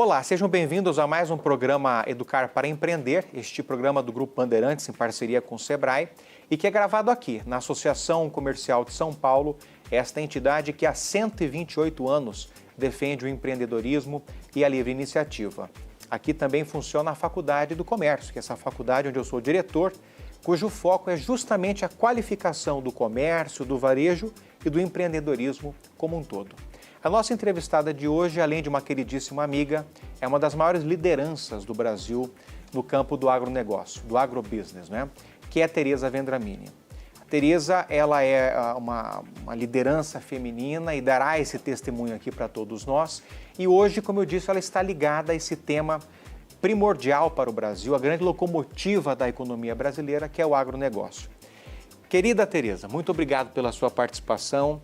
Olá, sejam bem-vindos a mais um programa Educar para Empreender, este programa do Grupo Bandeirantes em parceria com o Sebrae e que é gravado aqui na Associação Comercial de São Paulo, esta entidade que há 128 anos defende o empreendedorismo e a livre iniciativa. Aqui também funciona a Faculdade do Comércio, que é essa faculdade onde eu sou diretor, cujo foco é justamente a qualificação do comércio, do varejo e do empreendedorismo como um todo. A nossa entrevistada de hoje, além de uma queridíssima amiga, é uma das maiores lideranças do Brasil no campo do agronegócio, do agrobusiness, né? Que é a Tereza Vendramini. A Tereza, ela é uma liderança feminina e dará esse testemunho aqui para todos nós. E hoje, como eu disse, ela está ligada a esse tema primordial para o Brasil, a grande locomotiva da economia brasileira, que é o agronegócio. Querida Tereza, muito obrigado pela sua participação.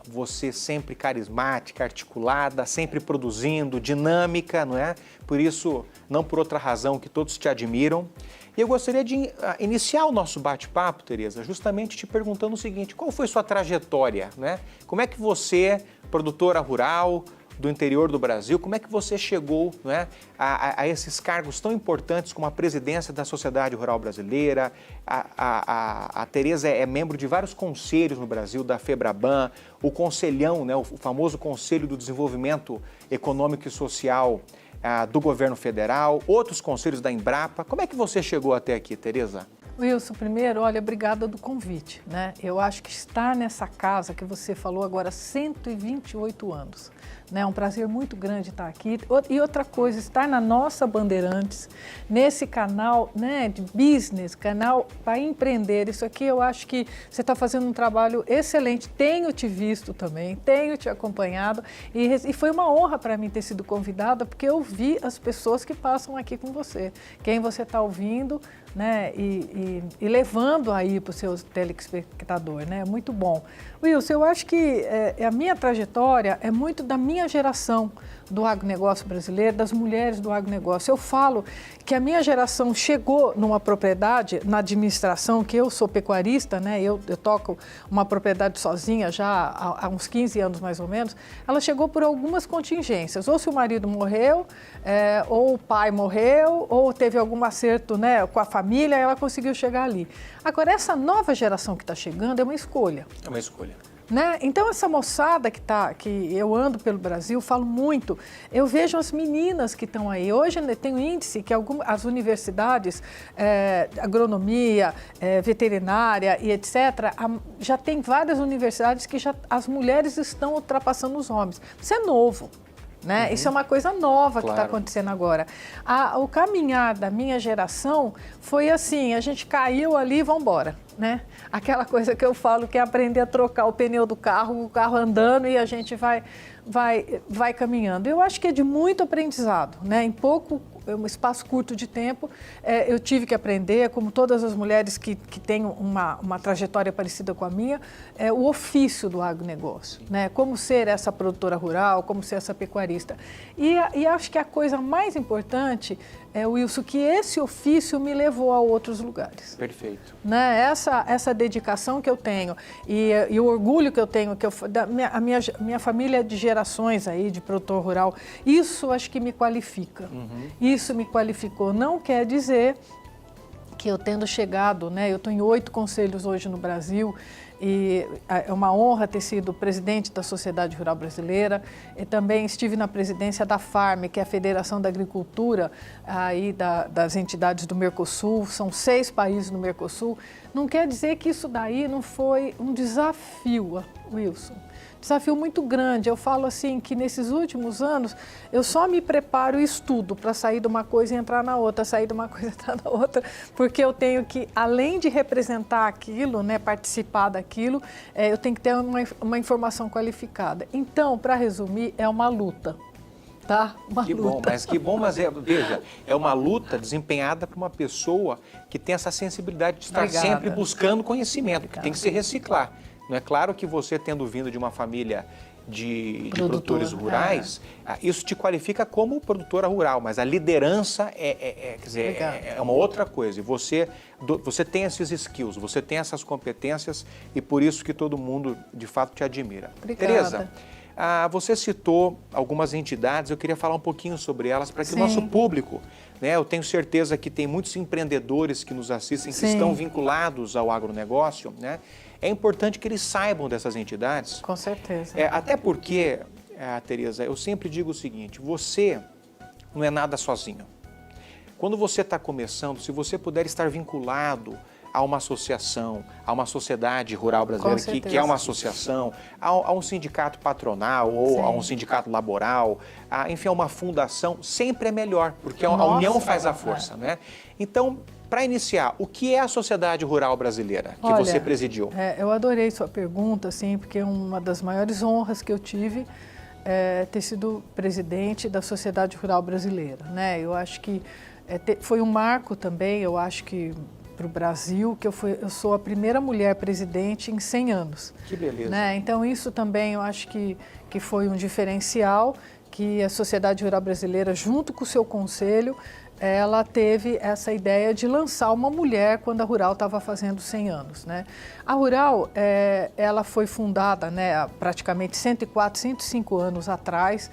Você sempre carismática, articulada, sempre produzindo, dinâmica, não é? Por isso, não por outra razão que todos te admiram. E eu gostaria de iniciar o nosso bate-papo, Tereza, justamente te perguntando o seguinte: qual foi sua trajetória, né? Como é que você, produtora rural do interior do Brasil, como é que você chegou, né, a esses cargos tão importantes como a presidência da Sociedade Rural Brasileira? A Tereza é membro de vários conselhos no Brasil, da FEBRABAN, o Conselhão, né, o famoso Conselho do Desenvolvimento Econômico e Social do Governo Federal, outros conselhos da Embrapa. Como é que você chegou até aqui, Tereza? Wilson, primeiro, olha, obrigada do convite, né? Eu acho que estar nessa casa que você falou agora, 128 anos, né? É um prazer muito grande estar aqui. E outra coisa, estar na nossa Bandeirantes, nesse canal, né, de business, canal para empreender. Isso aqui eu acho que você está fazendo um trabalho excelente. Tenho te visto também, tenho te acompanhado e foi uma honra para mim ter sido convidada, porque eu vi as pessoas que passam aqui com você, quem você está ouvindo, né, e levando aí para o seu telespectador, né? Muito bom. Wilson, eu acho que a minha trajetória é muito da minha geração do agronegócio brasileiro, das mulheres do agronegócio. Eu falo que a minha geração chegou numa propriedade, na administração, que eu sou pecuarista, né? Eu toco uma propriedade sozinha já há uns 15 anos mais ou menos. Ela chegou por algumas contingências, ou se o marido morreu, ou o pai morreu, ou teve algum acerto, né, com a família, ela conseguiu chegar ali. Agora, essa nova geração que está chegando é uma escolha. É uma escolha. Né? Então, essa moçada que eu ando pelo Brasil, falo muito, eu vejo as meninas que estão aí. Hoje tem um índice que as universidades, agronomia, veterinária e etc., já tem várias universidades que as mulheres estão ultrapassando os homens. Isso é novo. Né? Uhum. Isso é uma coisa nova, claro, que está acontecendo agora. O caminhar da minha geração foi assim, a gente caiu ali e vamos embora, né? Aquela coisa que eu falo que é aprender a trocar o pneu do carro, o carro andando e a gente vai caminhando. Eu acho que é de muito aprendizado, né? Em um espaço curto de tempo, eu tive que aprender, como todas as mulheres que têm uma trajetória parecida com a minha, o ofício do agronegócio, né? Como ser essa produtora rural, como ser essa pecuarista. E acho que a coisa mais importante Wilson, que esse ofício me levou a outros lugares. Perfeito. Né? Essa dedicação que eu tenho e o orgulho que eu tenho, a minha família de gerações aí, de produtor rural, isso acho que me qualifica. Uhum. Isso me qualificou. Não quer dizer que eu tendo chegado, né? Eu estou em 8 conselhos hoje no Brasil, e é uma honra ter sido presidente da Sociedade Rural Brasileira. E também estive na presidência da FARM, que é a Federação da Agricultura aí das entidades do Mercosul. São 6 países no Mercosul. Não quer dizer que isso daí não foi um desafio, Wilson. Desafio muito grande. Eu falo assim que nesses últimos anos eu só me preparo e estudo para sair de uma coisa e entrar na outra, sair de uma coisa e entrar na outra, porque eu tenho que, além de representar aquilo, né, participar daquilo, eu tenho que ter uma informação qualificada. Então, para resumir, é uma luta. Tá? Que luta. Que bom, mas veja, é uma luta desempenhada por uma pessoa que tem essa sensibilidade de estar sempre buscando conhecimento, que tem que se reciclar. Não é claro que você, tendo vindo de uma família de produtores rurais, isso te qualifica como produtora rural, mas a liderança é uma outra coisa. E você tem esses skills, você tem essas competências e por isso que todo mundo, de fato, te admira. Obrigada. Tereza, Você citou algumas entidades, eu queria falar um pouquinho sobre elas para que o Sim. nosso público, né, eu tenho certeza que tem muitos empreendedores que nos assistem, que Sim. estão vinculados ao agronegócio, né? É importante que eles saibam dessas entidades. Com certeza. Até porque, Tereza, eu sempre digo o seguinte, você não é nada sozinho. Quando você está começando, se você puder estar vinculado a uma associação, a uma sociedade rural brasileira, que é uma associação, a um sindicato patronal ou Sim. a um sindicato laboral, enfim, a uma fundação, sempre é melhor, porque a união faz a força, né? Então, para iniciar, o que é a Sociedade Rural Brasileira que você presidiu? Eu adorei sua pergunta, assim, porque uma das maiores honras que eu tive é ter sido presidente da Sociedade Rural Brasileira, né? Eu acho que foi um marco também, eu acho que para o Brasil, que eu sou a primeira mulher presidente em 100 anos. Que beleza. Né? Então isso também eu acho que foi um diferencial que a Sociedade Rural Brasileira, junto com o seu conselho, ela teve essa ideia de lançar uma mulher quando a Rural estava fazendo 100 anos. Né? A Rural, ela foi fundada, né, há praticamente 104, 105 anos atrás,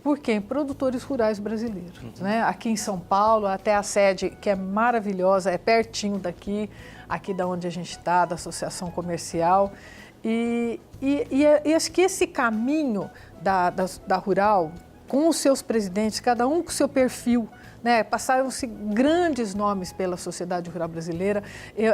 por quem? Produtores rurais brasileiros. Né? Aqui em São Paulo, até a sede, que é maravilhosa, é pertinho daqui, aqui da onde a gente está, da Associação Comercial. E acho que esse caminho da Rural, com os seus presidentes, cada um com o seu perfil, né? Passaram-se grandes nomes pela Sociedade Rural Brasileira,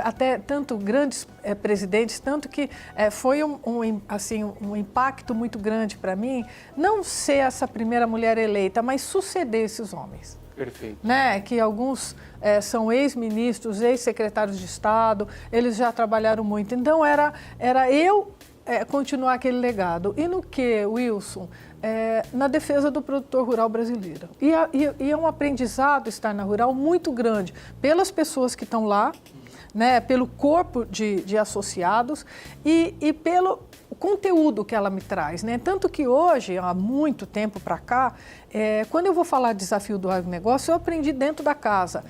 até tanto grandes presidentes, tanto que foi um impacto muito grande para mim, não ser essa primeira mulher eleita, mas suceder esses homens. Perfeito. Né? Que alguns são ex-ministros, ex-secretários de Estado, eles já trabalharam muito. Então, era eu continuar aquele legado. E no que, Wilson? Na defesa do produtor rural brasileiro. E é um aprendizado estar na Rural muito grande pelas pessoas que estão lá, né, pelo corpo de associados e pelo conteúdo que ela me traz. Né? Tanto que hoje, há muito tempo para cá, quando eu vou falar de desafio do agronegócio, eu aprendi dentro da casa.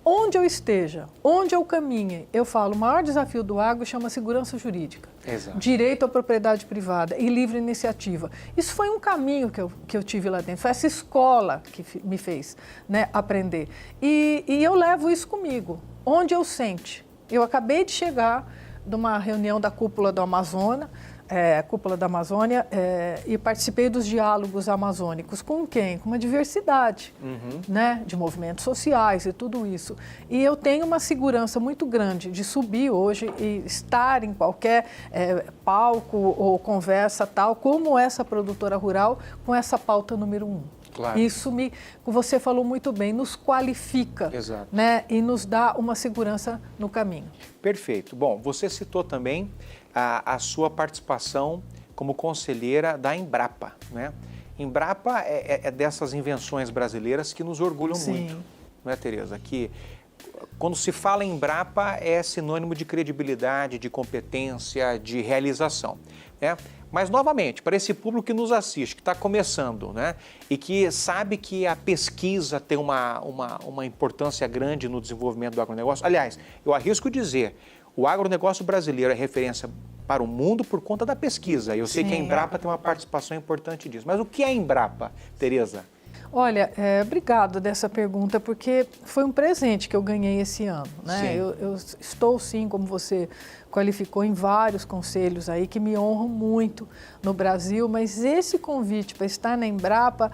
Onde eu esteja, onde eu caminhe, eu falo, o maior desafio do agro chama segurança jurídica. Exato. Direito à propriedade privada e livre iniciativa. Isso foi um caminho que eu tive lá dentro, foi essa escola que me fez, né, aprender. E eu levo isso comigo, onde eu sente. Eu acabei de chegar de uma reunião da Cúpula da Amazônia, e participei dos diálogos amazônicos. Com quem? Com uma diversidade, né, de movimentos sociais e tudo isso. E eu tenho uma segurança muito grande de subir hoje e estar em qualquer palco ou conversa tal, como essa produtora rural, com essa pauta número 1. Claro. Isso você falou muito bem, nos qualifica. Exato. Né, e nos dá uma segurança no caminho. Perfeito. Bom, você citou também a sua participação como conselheira da Embrapa, né? Embrapa é dessas invenções brasileiras que nos orgulham Sim. muito, não é, Tereza? Que quando se fala em Embrapa é sinônimo de credibilidade, de competência, de realização, né? Mas, novamente, para esse público que nos assiste, que está começando, né, e que sabe que a pesquisa tem uma importância grande no desenvolvimento do agronegócio. Aliás, eu arrisco dizer, o agronegócio brasileiro é referência para o mundo por conta da pesquisa. Eu sei que a Embrapa tem uma participação importante disso. Mas o que é a Embrapa, Tereza? Olha, obrigado dessa pergunta, porque foi um presente que eu ganhei esse ano. Né? Eu estou, sim, como você qualificou, em vários conselhos aí que me honram muito no Brasil, mas esse convite para estar na Embrapa,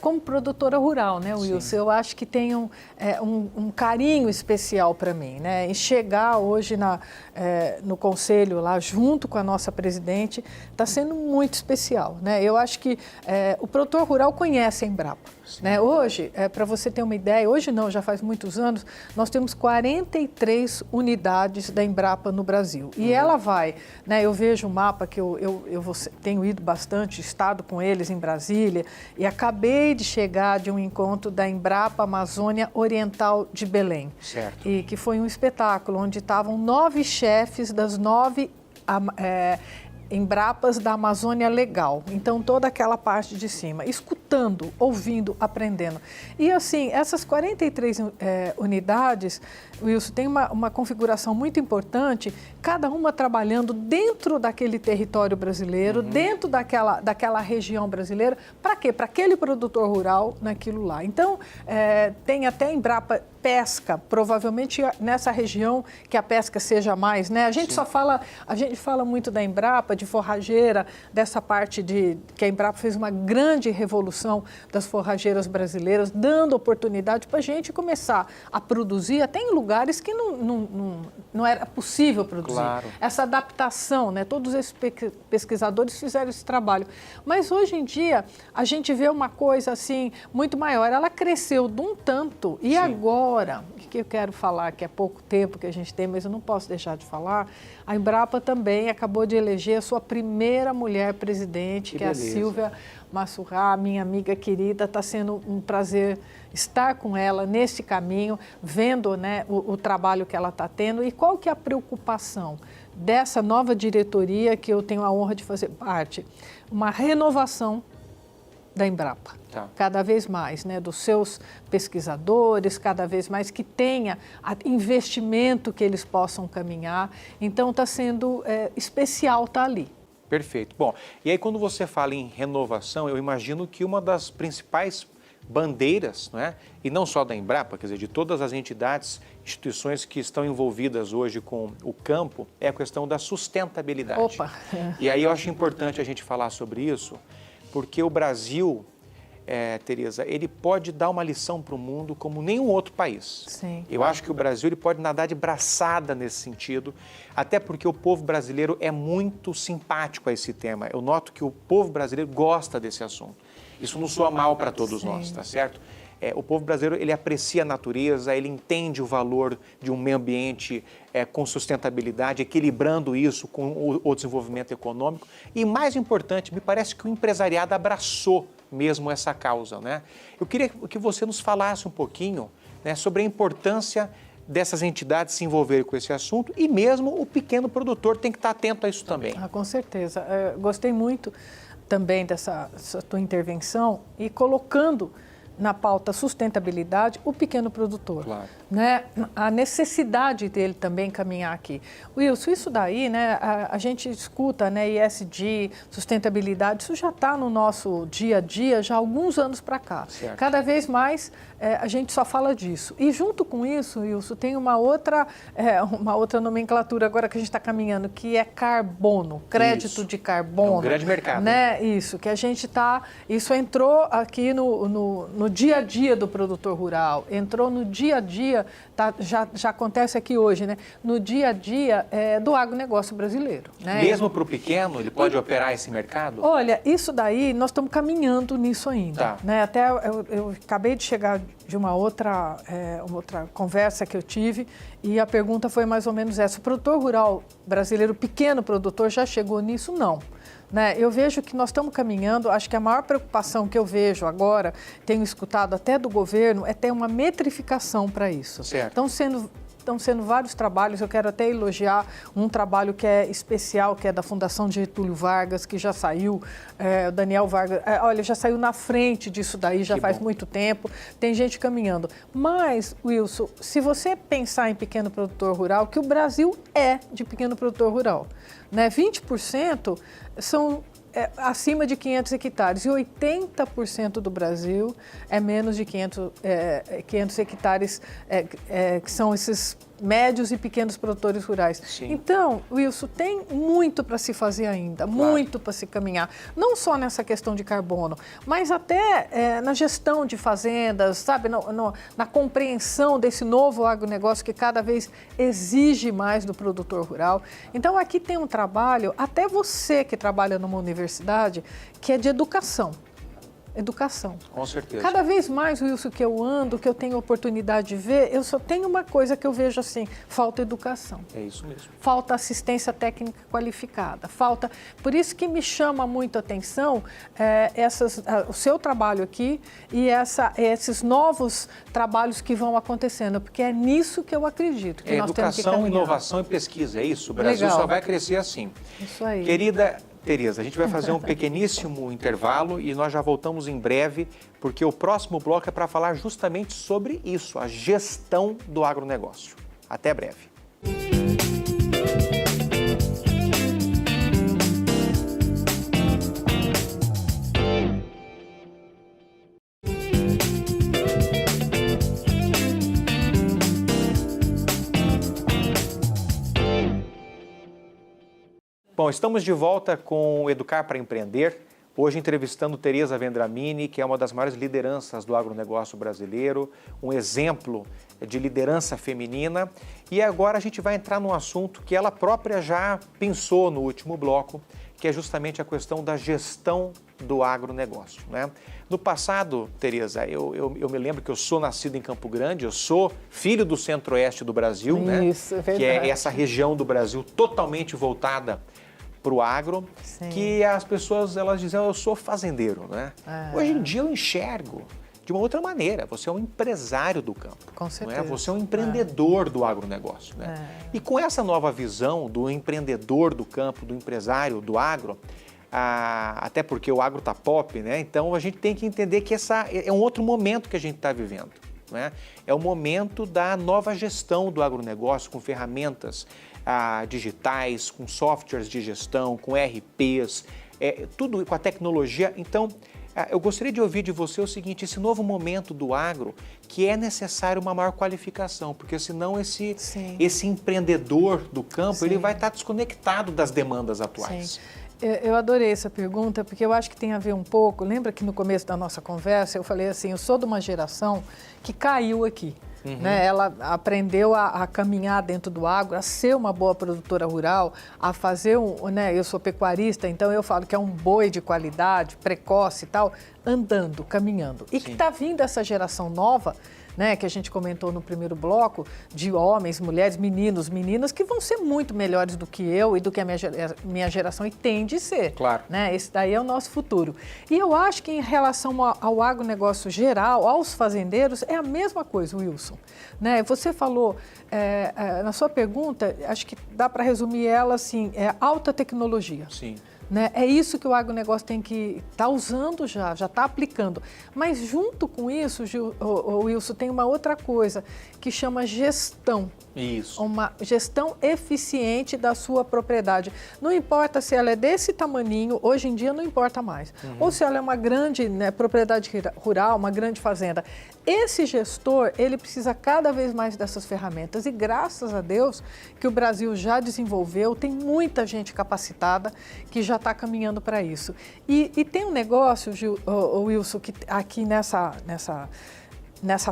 como produtora rural, né, Wilson? Sim. Eu acho que tem um carinho especial para mim, né? E chegar hoje no conselho lá, junto com a nossa presidente, está sendo muito especial, né? Eu acho que o produtor rural conhece a Embrapa. Né? Hoje, para você ter uma ideia, hoje não, já faz muitos anos, nós temos 43 unidades da Embrapa no Brasil. E ela vai, né, eu vejo o mapa que eu tenho ido bastante, estado com eles em Brasília, e acabei de chegar de um encontro da Embrapa Amazônia Oriental de Belém. Certo. E que foi um espetáculo onde estavam 9 chefes das 9 Embrapas da Amazônia Legal, então toda aquela parte de cima, escutando, ouvindo, aprendendo. E assim, essas 43 unidades, Wilson, tem uma configuração muito importante, cada uma trabalhando dentro daquele território brasileiro, dentro daquela região brasileira. Para quê? Para aquele produtor rural naquilo lá. Então, tem até Embrapa Pesca, provavelmente nessa região que a pesca seja mais, né? A gente fala muito da Embrapa, de forrageira, dessa parte que a Embrapa fez uma grande revolução das forrageiras brasileiras, dando oportunidade para a gente começar a produzir até em lugares que não era possível produzir. Claro. Essa adaptação, né? Todos esses pesquisadores fizeram esse trabalho. Mas hoje em dia a gente vê uma coisa assim muito maior. Ela cresceu de um tanto e agora, o que eu quero falar, que é pouco tempo que a gente tem, mas eu não posso deixar de falar, a Embrapa também acabou de eleger a sua primeira mulher presidente, que é a Silvia Massurra, minha amiga querida. Está sendo um prazer estar com ela nesse caminho, vendo, né, o trabalho que ela está tendo. E qual que é a preocupação dessa nova diretoria que eu tenho a honra de fazer parte? Uma renovação da Embrapa, cada vez mais, né, dos seus pesquisadores, cada vez mais que tenha investimento que eles possam caminhar. Então está sendo especial estar ali. Perfeito. Bom, e aí quando você fala em renovação, eu imagino que uma das principais bandeiras, não é? E não só da Embrapa, quer dizer, de todas as entidades, instituições que estão envolvidas hoje com o campo, é a questão da sustentabilidade. Opa! E aí eu acho importante a gente falar sobre isso, porque o Brasil, Tereza, ele pode dar uma lição para o mundo como nenhum outro país. Sim. Eu acho que o Brasil ele pode nadar de braçada nesse sentido, até porque o povo brasileiro é muito simpático a esse tema. Eu noto que o povo brasileiro gosta desse assunto. Isso não soa mal para todos nós, tá certo? O povo brasileiro, ele aprecia a natureza, ele entende o valor de um meio ambiente com sustentabilidade, equilibrando isso com o desenvolvimento econômico. E mais importante, me parece que o empresariado abraçou mesmo essa causa, né? Eu queria que você nos falasse um pouquinho, né, sobre a importância dessas entidades se envolverem com esse assunto e mesmo o pequeno produtor tem que estar atento a isso também. Com certeza. Gostei muito também dessa tua intervenção e colocando na pauta sustentabilidade o pequeno produtor, claro, né? A necessidade dele também caminhar aqui. Wilson, isso daí, né? A gente escuta, né? ESG, sustentabilidade, isso já está no nosso dia a dia já há alguns anos para cá. Certo. Cada vez mais a gente só fala disso. E junto com isso, Wilson, tem uma outra nomenclatura agora que a gente está caminhando, que é carbono, crédito de carbono. É um grande mercado. Né? Isso, que a gente está... Isso entrou aqui no dia a dia do produtor rural, entrou no dia a dia, já acontece aqui hoje, né? No dia a dia do agronegócio brasileiro. Né? Mesmo para o pequeno, ele pode operar esse mercado? Olha, isso daí, nós estamos caminhando nisso ainda. Tá. Né? Até eu acabei de chegar de uma outra conversa que eu tive e a pergunta foi mais ou menos essa. O produtor rural brasileiro, pequeno produtor, já chegou nisso? Não. Né? Eu vejo que nós estamos caminhando, acho que a maior preocupação que eu vejo agora, tenho escutado até do governo, é ter uma metrificação para isso. Certo. Estão sendo vários trabalhos, eu quero até elogiar um trabalho que é especial, que é da Fundação Getúlio Vargas, que já saiu, o Daniel Vargas, olha, já saiu na frente disso daí, já faz muito tempo, tem gente caminhando. Mas, Wilson, se você pensar em pequeno produtor rural, que o Brasil é de pequeno produtor rural, né? 20% são acima de 500 hectares e 80% do Brasil é menos de 500 hectares, que são esses médios e pequenos produtores rurais. Sim. Então, Wilson, tem muito para se fazer ainda, claro, muito para se caminhar. Não só nessa questão de carbono, mas até na gestão de fazendas, sabe? Na compreensão desse novo agronegócio que cada vez exige mais do produtor rural. Então, aqui tem um trabalho, até você que trabalha numa universidade, que é de educação. educação. Com certeza. Cada vez mais, Wilson, que eu ando, que eu tenho oportunidade de ver, eu só tenho uma coisa que eu vejo assim, falta educação. É isso mesmo. Falta assistência técnica qualificada, falta... Por isso que me chama muito a atenção o seu trabalho aqui e esses novos trabalhos que vão acontecendo, porque é nisso que eu acredito que nós temos que caminhar. Educação, inovação e pesquisa, é isso? O Brasil Legal. só vai crescer assim. Isso aí. Querida Tereza, a gente vai fazer um pequeníssimo intervalo e nós já voltamos em breve, porque o próximo bloco é para falar justamente sobre isso, a gestão do agronegócio. Até breve. Bom, estamos de volta com o Educar para Empreender, hoje entrevistando Tereza Vendramini, que é uma das maiores lideranças do agronegócio brasileiro, um exemplo de liderança feminina. E agora a gente vai entrar num assunto que ela própria já pensou no último bloco, que é justamente a questão da gestão do agronegócio, né? No passado, Tereza, eu me lembro que eu sou nascido em Campo Grande, eu sou filho do centro-oeste do Brasil, Isso, né? É verdade. Que é essa região do Brasil totalmente voltada para o agro, Sim. que as pessoas elas dizem, eu sou fazendeiro, né? Hoje em dia eu enxergo de uma outra maneira, você é um empresário do campo. Com certeza. Não é? Você é um empreendedor do agronegócio, né? E com essa nova visão do empreendedor do campo, do empresário do agro, até porque o agro está pop, né? Então a gente tem que entender que é um outro momento que a gente está vivendo, né? É o momento da nova gestão do agronegócio com ferramentas digitais, com softwares de gestão, com ERPs, tudo com a tecnologia. Então, eu gostaria de ouvir de você o seguinte, esse novo momento do agro, que é necessário uma maior qualificação, porque senão esse empreendedor do campo, ele vai estar desconectado das demandas atuais. Sim. Eu adorei essa pergunta, porque eu acho que tem a ver um pouco, lembra que no começo da nossa conversa eu falei assim, eu sou de uma geração que caiu aqui. Né? Ela aprendeu a caminhar dentro do agro, a ser uma boa produtora rural, a fazer né? Eu sou pecuarista, então eu falo que é um boi de qualidade, precoce e tal, andando, caminhando. E que está vindo essa geração nova, né, que a gente comentou no primeiro bloco, de homens, mulheres, meninos, meninas, que vão ser muito melhores do que eu e do que a minha geração, e tem de ser. Claro. Né? Esse daí é o nosso futuro. E eu acho que em relação ao agronegócio geral, aos fazendeiros, é a mesma coisa, Wilson. Né? Você falou, na sua pergunta, acho que dá para resumir ela assim, alta tecnologia. Sim. Né? É isso que o agronegócio tem que estar usando já está aplicando. Mas junto com isso, Wilson, tem uma outra coisa que chama gestão. Isso. Uma gestão eficiente da sua propriedade. Não importa se ela é desse tamaninho, hoje em dia não importa mais. Ou se ela é uma grande, né, propriedade rural, uma grande fazenda. Esse gestor, ele precisa cada vez mais dessas ferramentas. E graças a Deus que o Brasil já desenvolveu, tem muita gente capacitada que já está caminhando para isso. E tem um negócio, Wilson, que aqui nessa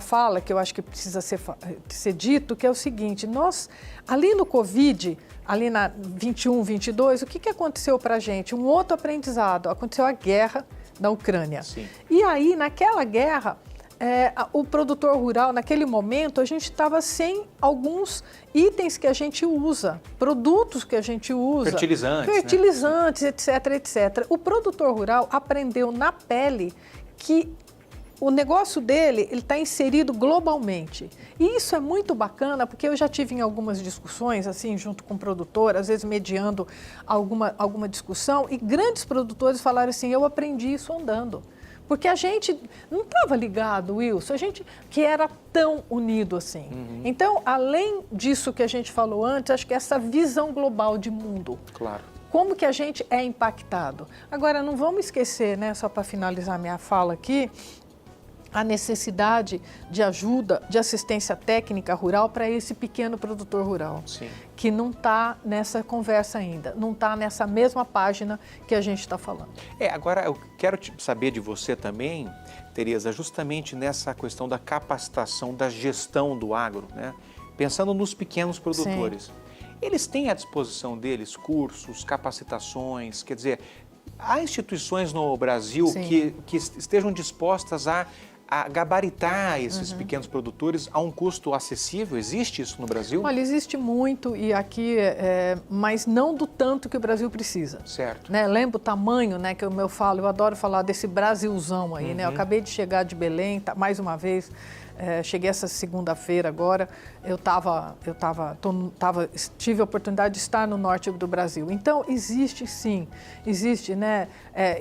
fala, que eu acho que precisa ser dito, que é o seguinte, nós, ali no Covid, ali na 21, 22, o que aconteceu para a gente? Um outro aprendizado, aconteceu a guerra da Ucrânia. Sim. E aí, naquela guerra, o produtor rural, naquele momento, a gente estava sem alguns itens que a gente usa, produtos que a gente usa. Fertilizantes, né? etc. O produtor rural aprendeu na pele que o negócio dele, ele está inserido globalmente. E isso é muito bacana, porque eu já tive em algumas discussões, assim, junto com o produtor, às vezes mediando alguma discussão, e grandes produtores falaram assim, eu aprendi isso andando. Porque a gente não estava ligado, Wilson, a gente que era tão unido assim. Então, além disso que a gente falou antes, acho que essa visão global de mundo. Claro. Como que a gente é impactado. Agora, não vamos esquecer, né, só para finalizar minha fala aqui, a necessidade de ajuda, de assistência técnica rural para esse pequeno produtor rural. Sim. Que não está nessa conversa ainda, não está nessa mesma página que a gente está falando. Agora eu quero saber de você também, Tereza, justamente nessa questão da capacitação, da gestão do agro, né? Pensando nos pequenos produtores. Sim. Eles têm à disposição deles cursos, capacitações, quer dizer, há instituições no Brasil que estejam dispostas a gabaritar esses pequenos produtores a um custo acessível? Existe isso no Brasil? Olha, existe muito e aqui, mas não do tanto que o Brasil precisa. Certo. Né? Lembra o tamanho, né, que eu adoro falar desse Brasilzão aí, né? Eu acabei de chegar de Belém, mais uma vez, cheguei essa segunda-feira agora, tive a oportunidade de estar no norte do Brasil. Então, existe sim, né,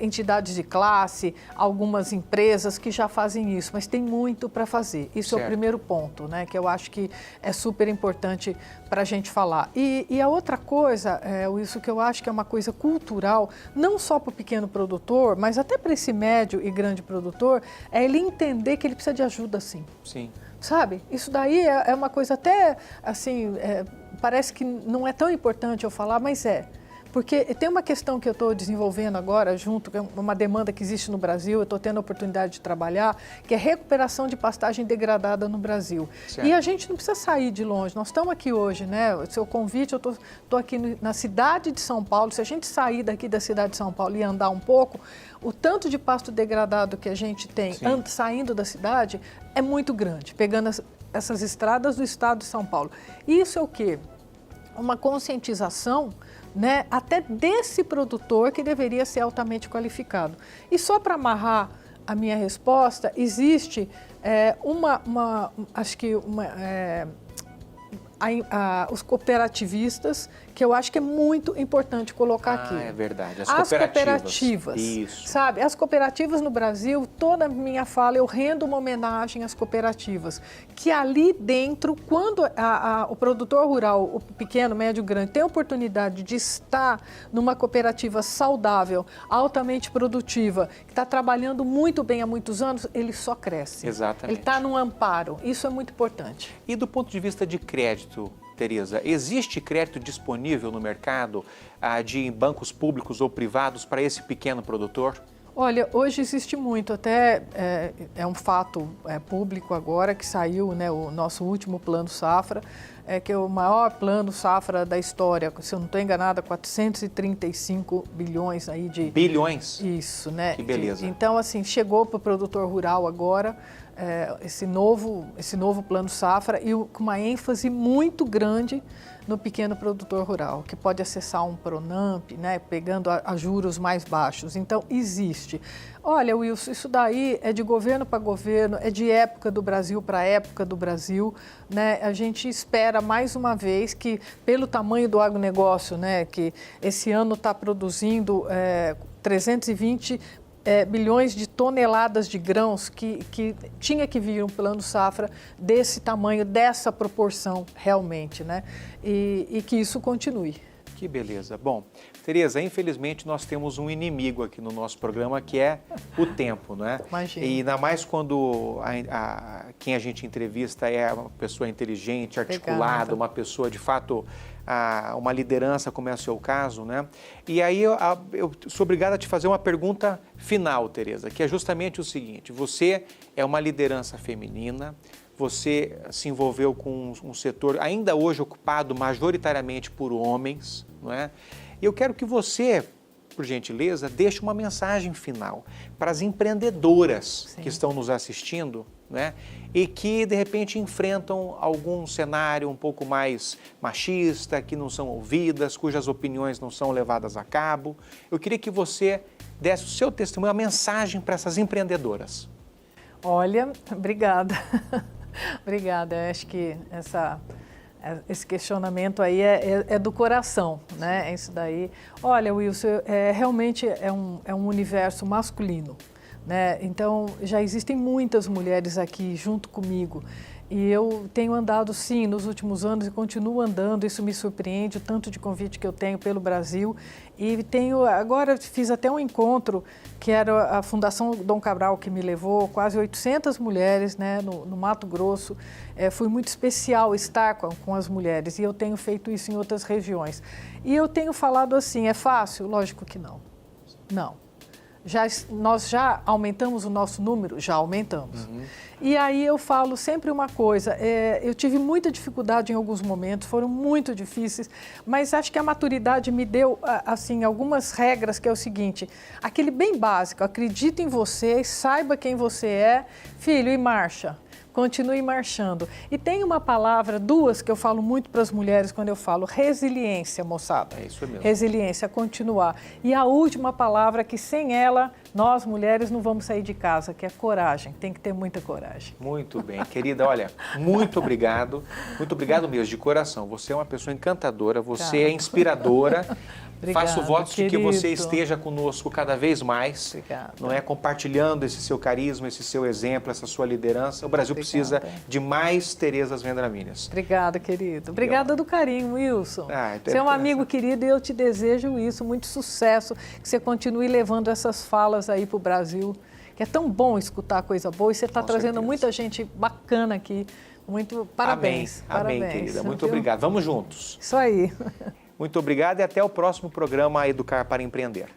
entidades de classe, algumas empresas que já fazem isso, mas tem muito para fazer. Isso é o primeiro ponto, né, que eu acho que é super importante para a gente falar. E a outra coisa, isso que eu acho que é uma coisa cultural, não só para o pequeno produtor, mas até para esse médio e grande produtor, é ele entender que ele precisa de ajuda, sim. Sim. Sabe? Isso daí é uma coisa até, assim, parece que não é tão importante eu falar, mas é. Porque tem uma questão que eu estou desenvolvendo agora, junto com uma demanda que existe no Brasil, eu estou tendo a oportunidade de trabalhar, que é recuperação de pastagem degradada no Brasil. Certo. E a gente não precisa sair de longe, nós estamos aqui hoje, né? O seu convite, eu estou aqui na cidade de São Paulo, se a gente sair daqui da cidade de São Paulo e andar um pouco, o tanto de pasto degradado que a gente tem saindo da cidade é muito grande, pegando essas estradas do estado de São Paulo. Isso é o quê? Uma conscientização, né, até desse produtor que deveria ser altamente qualificado. E só para amarrar a minha resposta, existe os cooperativistas, que eu acho que é muito importante colocar aqui. É verdade, as cooperativas. Isso. Sabe, as cooperativas no Brasil, toda a minha fala, eu rendo uma homenagem às cooperativas, que ali dentro, quando o produtor rural, o pequeno, médio, grande, tem a oportunidade de estar numa cooperativa saudável, altamente produtiva, que está trabalhando muito bem há muitos anos, ele só cresce. Exatamente. Ele está num amparo, isso é muito importante. E do ponto de vista de crédito, Tereza, existe crédito disponível no mercado de bancos públicos ou privados para esse pequeno produtor? Olha, hoje existe muito, até é um fato público agora que saiu, né, o nosso último plano safra, que é o maior plano safra da história, se eu não estou enganada, 435 bilhões aí de... Bilhões? Isso, né? Que beleza. Então, assim, chegou para o produtor rural agora esse novo plano safra e com uma ênfase muito grande no pequeno produtor rural, que pode acessar um Pronamp, né, pegando a juros mais baixos. Então, existe. Olha, Wilson, isso daí é de governo para governo, é de época do Brasil para época do Brasil, né? A gente espera mais uma vez que, pelo tamanho do agronegócio, né, que esse ano está produzindo 320 bilhões de toneladas de grãos que tinha que vir um plano safra desse tamanho, dessa proporção realmente, né? E que isso continue. Que beleza. Bom, Tereza, infelizmente nós temos um inimigo aqui no nosso programa que é o tempo, não é? Imagina. E ainda mais quando quem a gente entrevista é uma pessoa inteligente, articulada, uma pessoa de fato, uma liderança como é o seu caso, né? E aí eu sou obrigado a te fazer uma pergunta final, Tereza, que é justamente o seguinte: você é uma liderança feminina, você se envolveu com um setor ainda hoje ocupado majoritariamente por homens, não é? E eu quero que você, por gentileza, deixe uma mensagem final para as empreendedoras que estão nos assistindo, né? E que, de repente, enfrentam algum cenário um pouco mais machista, que não são ouvidas, cujas opiniões não são levadas a cabo. Eu queria que você desse o seu testemunho, uma mensagem para essas empreendedoras. Olha, obrigada. Obrigada. Acho que esse questionamento aí é do coração, né? É isso daí. Olha, Wilson, realmente é um universo masculino, né? Então, já existem muitas mulheres aqui junto comigo. E eu tenho andado, sim, nos últimos anos e continuo andando, isso me surpreende, o tanto de convite que eu tenho pelo Brasil. E agora fiz até um encontro, que era a Fundação Dom Cabral que me levou, quase 800 mulheres, né, no Mato Grosso. Foi muito especial estar com as mulheres e eu tenho feito isso em outras regiões. E eu tenho falado assim, é fácil? Lógico que não. Não. nós já aumentamos o nosso número? Já aumentamos. E aí eu falo sempre uma coisa, eu tive muita dificuldade em alguns momentos, foram muito difíceis, mas acho que a maturidade me deu, assim, algumas regras, que é o seguinte, aquele bem básico, acredita em você, saiba quem você é, filho, e marcha. Continue marchando. E tem uma palavra, duas, que eu falo muito para as mulheres quando eu falo, resiliência, moçada. É isso mesmo. Resiliência, continuar. E a última palavra, que sem ela, nós mulheres não vamos sair de casa, que é coragem. Tem que ter muita coragem. Muito bem, querida, olha, muito obrigado mesmo, de coração. Você é uma pessoa encantadora, você é inspiradora. Obrigada, Faço votos de que querido. você esteja conosco cada vez mais, Obrigada. não é? Compartilhando esse seu carisma, esse seu exemplo, essa sua liderança. O Brasil precisa de mais Terezas Vendraminas. Obrigada, querido. Obrigada do carinho, Wilson. Você é um amigo querido e eu te desejo isso, muito sucesso, que você continue levando essas falas aí para o Brasil, que é tão bom escutar coisa boa e você está trazendo muita gente bacana aqui. Muito parabéns. Amém, parabéns, querida. Muito obrigado. Vamos juntos. Isso aí. Muito obrigado e até o próximo programa Educar para Empreender.